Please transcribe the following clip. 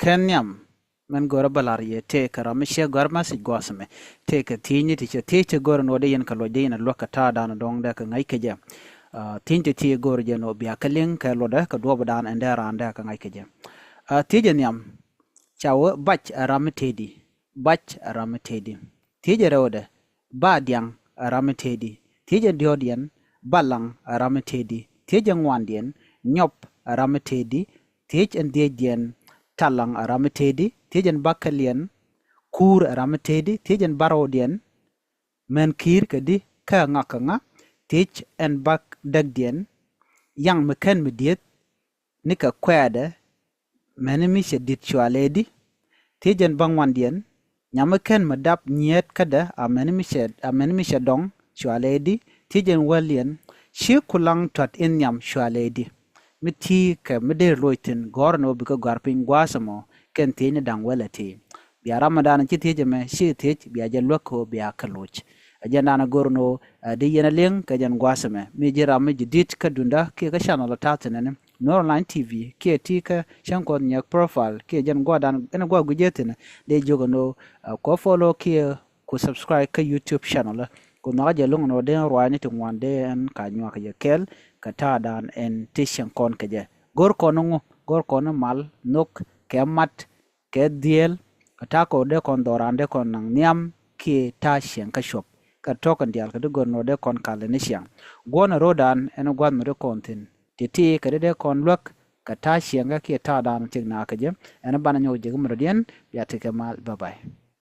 kenyam men gora balariye te karamishe gorma si gosme te ka tini te gor no de yen kalo de yen lo ka ta dan dong da ka ngai keje tin te gor je no bia kalin ka lo da ka do dan ende randa ka ngai keje tije nyam chawo bach aramitedi tije rode ba diang aramitedi tije diodian balang aramitedi tije ngwandien nyop aramitedi tije endien talang aramitedi tijen bakalian kur aramitedi tijen barodien men kir kedi ka ngakanga tij en bak dagdien yang meken mediet nika kwade menemi shedit chwaledi tijen bangwandien nyameken madap nyet kada amenemi shedong chwaledi tijen walien shi kulang tot in nyam chwaledi miti ka mede loitin gorno bika garpin gwasamo ken tini dang welati biya ramadan ci teje me shi tej biya jalwako biya kaluch ajana na gorno di yena leng ka jan gwasame mi jira mi jidit ka dunda ke ka channel tatene Norline TV ke ti ka shanko nya profile ke jan gwadan ena gwa gujetina de jogono ko follow ke ku subscribe ka YouTube channel ko na ja lungo no de roani to wande en ka nywa ka kel ka ta dan en tishan kon ka je gor kono mal nok kemat ke diel kata ko de kon dorande kon nang niam ki ta shen ka shop ka tokan dial ka de gorno de kon kale ne shen gona rodan en gwan me de kontin titi ka de kon lok ka ta shen ga ki ta dan tin na ka je en bana nyo je gumro dien ya te ke mal bye bye